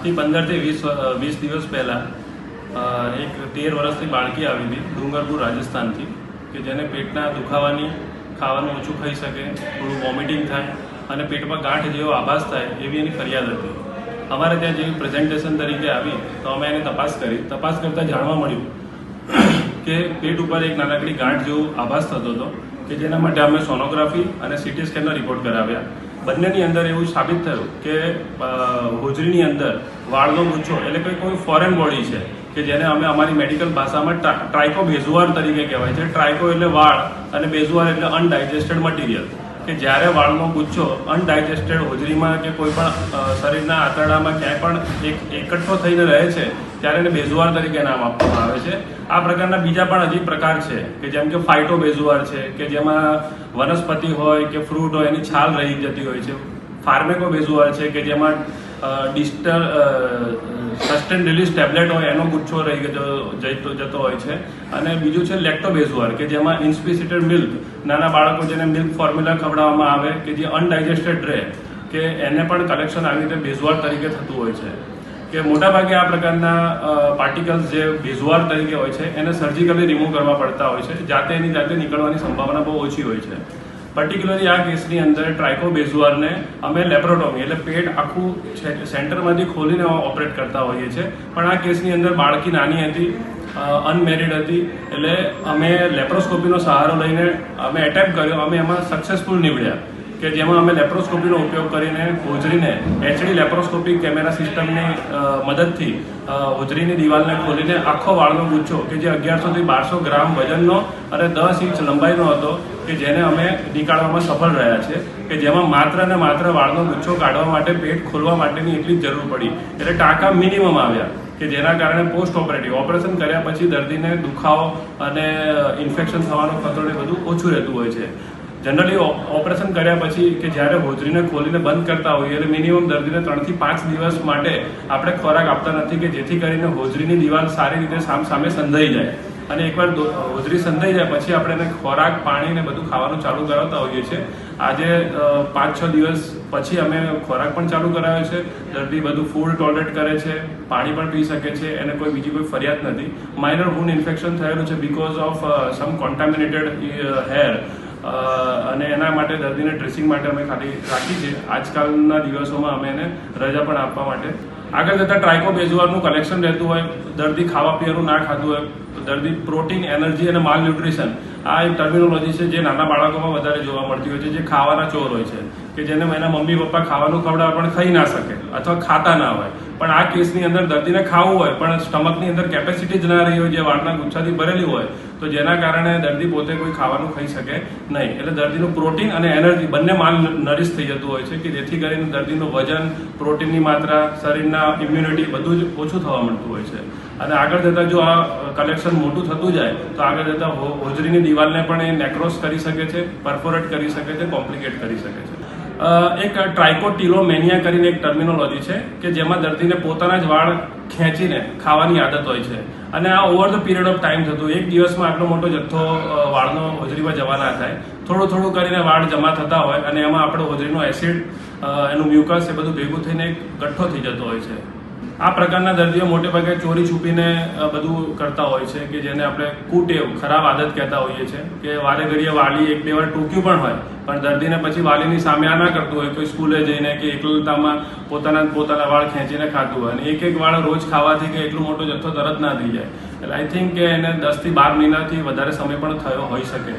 આજથી 15 થી 20 દિવસ પહેલાં એક 13 વર્ષની બાળકી આવી હતી ડુંગરપુર રાજસ્થાનથી, કે જેને પેટના દુખાવાની, ખાવાનું ઓછું ખાઈ શકે, થોડું વોમિટિંગ થાય અને પેટમાં ગાંઠ જેવો આભાસ થાય એવી એની ફરિયાદ હતી. અમારે ત્યાં જેવી પ્રેઝન્ટેશન તરીકે આવી તો અમે એની તપાસ કરી. તપાસ કરતાં જાણવા મળ્યું કે પેટ ઉપર એક નાનકડી ગાંઠ જેવો આભાસ થતો હતો, કે જેના માટે અમે સોનોગ્રાફી અને સીટી સ્કેનનો રિપોર્ટ કરાવ્યા. બંનેની અંદર એવું સાબિત થયું કે હોજરીની અંદર વાળનો ગુચ્છો એટલે કોઈ ફોરેન બોડી છે, કે જેને અમે અમારી મેડિકલ ભાષામાં ટ્રાઇકોબેઝુઆર તરીકે કહેવાય છે. ટ્રાઇકો એટલે વાળ અને બેઝુઆર એટલે અનડાયજેસ્ટેડ મટીરિયલ, કે જ્યારે વાળનો ગુચ્છો અનડાયજેસ્ટેડ હોજરીમાં કે કોઈ પણ શરીરના આંતરડામાં ક્યાંય પણ એકઠો થઈને રહે છે ત્યારે એને બેઝુઆર તરીકે નામ આપવામાં આવે છે. આ પ્રકારના બીજા પણ હજી પ્રકાર છે, કે જેમ કે ફાઇટોબેઝુઆર છે, કે જેમાં વનસ્પતિ હોય કે ફ્રૂટ હોય એની છાલ રહી જતી હોય છે. ફાર્મેકોબેઝુઆર છે, કે જેમાં સસ્ટેન રિલીઝ ટેબ્લેટ હોય એનો ગુચ્છો રહી જતો હોય છે. અને બીજું છે લેક્ટોબેઝુઆર, કે જેમાં ઇન્સ્પિસિટેડ મિલ્ક, નાના બાળકો જેને મિલ્ક ફોર્મ્યુલા ખવડાવવામાં આવે કે જે અનડાયજેસ્ટેડ રહે, કે એને પણ કલેક્શન આવી રીતે બેઝુઆર તરીકે થતું હોય છે. કે મોટાભાગે આ પ્રકારના પાર્ટિકલ્સ જે બેઝુઆર તરીકે હોય છે એને સર્જિકલી રિમૂવ કરવા પડતા હોય છે. એની જાતે નીકળવાની સંભાવના બહુ ઓછી હોય છે. પર્ટિક્યુલરલી આ કેસની અંદર ટ્રાઇકોબેઝુઆરને અમે લેપ્રોટોમી એટલે પેટ આખું સેન્ટરમાંથી ખોલીને ઓપરેટ કરતા હોઈએ છીએ. પણ આ કેસની અંદર બાળકી નાની હતી, અનમેરિડ હતી, એટલે અમે લેપ્રોસ્કોપીનો સહારો લઈને અમે એટેમ્પ કર્યો. અમે એમાં સક્સેસફુલ નીવડ્યા, કે જેમાં અમે લેપ્રોસ્કોપીનો ઉપયોગ કરીને હોજરીને HD લેપ્રોસ્કોપિક કેમેરા સિસ્ટમની મદદથી હોજરીની દિવાલને ખોલીને આખો વાળનો ગુચ્છો, કે જે 1100 થી 1200 ગ્રામ વજનનો અને 10 ઇંચ લંબાઈનો હતો, કે જેને અમે નીકાળવામાં સફળ રહ્યા છે. કે જેમાં માત્ર ને માત્ર વાળનો ગુચ્છો કાઢવા માટે પેટ ખોલવા માટેની એટલી જ જરૂર પડી, એટલે ટાંકા મિનિમમ આવ્યા, કે જેના કારણે પોસ્ટ ઓપરેશન કર્યા પછી દર્દીને દુખાવો અને ઇન્ફેક્શન થવાનો ખતરો એ બધું ઓછું રહેતું હોય છે. જનરલી ઓપરેશન કર્યા પછી કે જ્યારે હોજરીને ખોલીને બંધ કરતા હોઈએ એટલે મિનિમમ દર્દીને 3 થી 5 દિવસ માટે આપણે ખોરાક આપતા નથી, કે જેથી કરીને હોજરીની દિવાલ સારી રીતે સામે સંધાઈ જાય. અને એકવાર હોજરી સંધાઈ જાય પછી આપણે એને ખોરાક, પાણી ને બધું ખાવાનું ચાલુ કરાવતા હોઈએ છીએ. આજે 5-6 દિવસ પછી અમે ખોરાક પણ ચાલુ કરાવ્યો છે. દર્દી બધું ફૂડ ટોલરેટ કરે છે, પાણી પણ પી શકે છે, એને બીજી કોઈ ફરિયાદ નથી. માઇનર વૂન્ડ ઇન્ફેક્શન થયેલું છે because of sum contaminated hair, અને એના માટે દર્દીને ડ્રેસિંગ માટે અમે ખાલી રાખી છે. આજકાલના દિવસોમાં અમે એને રજા પણ આપવા માટે. આગળ જતાં ટ્રાઇકોબેઝુઆરનું કલેક્શન રહેતું હોય, દર્દી ખાવા પીવાનું ના ખાતું હોય, દર્દી પ્રોટીન, એનર્જી અને માલ ન્યુટ્રિશન, આ એક ટર્મિનોલોજી છે જે નાના બાળકોમાં વધારે જોવા મળતી હોય છે, જે ખાવાના ચોર હોય છે, કે જેને એના મમ્મી પપ્પા ખાવાનું ખવડાવે પણ ખાઈ ના શકે અથવા ખાતા ના હોય. પણ આ કેસની અંદર દર્દીને ખાવું હોય પણ સ્ટમકની અંદર કેપેસિટી જ ના રહી હોય, જે વાળના ગુચ્છાથી ભરેલી હોય, તો જેના કારણે દર્દી પોતે કોઈ ખાવાનું ખાઈ શકે નહીં. એટલે દર્દીનું પ્રોટીન અને એનર્જી બંને માલ નરિશ થઈ જતું હોય છે, કે જેથી કરીને દર્દીનું વજન, પ્રોટીનની માત્રા, શરીરના ઇમ્યુનિટી બધું જ ઓછું થવા મળતું હોય છે. અને આગળ જતાં જો આ કલેક્શન મોટું થતું જાય તો આગળ જતાં હોજરીની દિવાલને પણ એ નેક્રોસ કરી શકે છે, પરફોરેટ કરી શકે છે, કોમ્પ્લિકેટ કરી શકે છે. એક ટ્રાઇકોટિલોમેનિયા કરીને એક ટર્મિનોલોજી છે, કે જેમાં દર્દીને પોતાના જ વાળ ખેંચીને ખાવાની આદત હોય છે. અને આ over the period of time થતું, એક દિવસમાં આટલો મોટો જથ્થો વાળનો હોજરીમાં જમા ના થાય. થોડું થોડું કરીને વાળ જમા થતા હોય અને એમાં આપણો હોજરીનો એસિડ, એનું મ્યુકસ એ બધું ભેગું થઈને એક ગઠ્ઠો થઈ જતો હોય છે. આ પ્રકારના દર્દીઓ મોટે ભાગે ચોરી છુપીને બધું કરતા હોય છે, કે જેને આપણે કુટેવ, ખરાબ આદત કહેતા હોઈએ છીએ. કે વારે ઘડીએ વાલી 1-2 વાર ટૂંક્યું પણ હોય, પણ દર્દીને પછી વાલીની સામે આ ના કરતું હોય, કોઈ સ્કૂલે જઈને કે એકલતામાં પોતાના વાળ ખેંચીને ખાતું હોય, અને એક વાળ રોજ ખાવાથી કે એટલો મોટો જથ્થો તરત ના થઈ જાય. એટલે આઈ થિંક કે એને 10 થી 12 મહિનાથી વધારે સમય પણ થયો હોઈ શકે.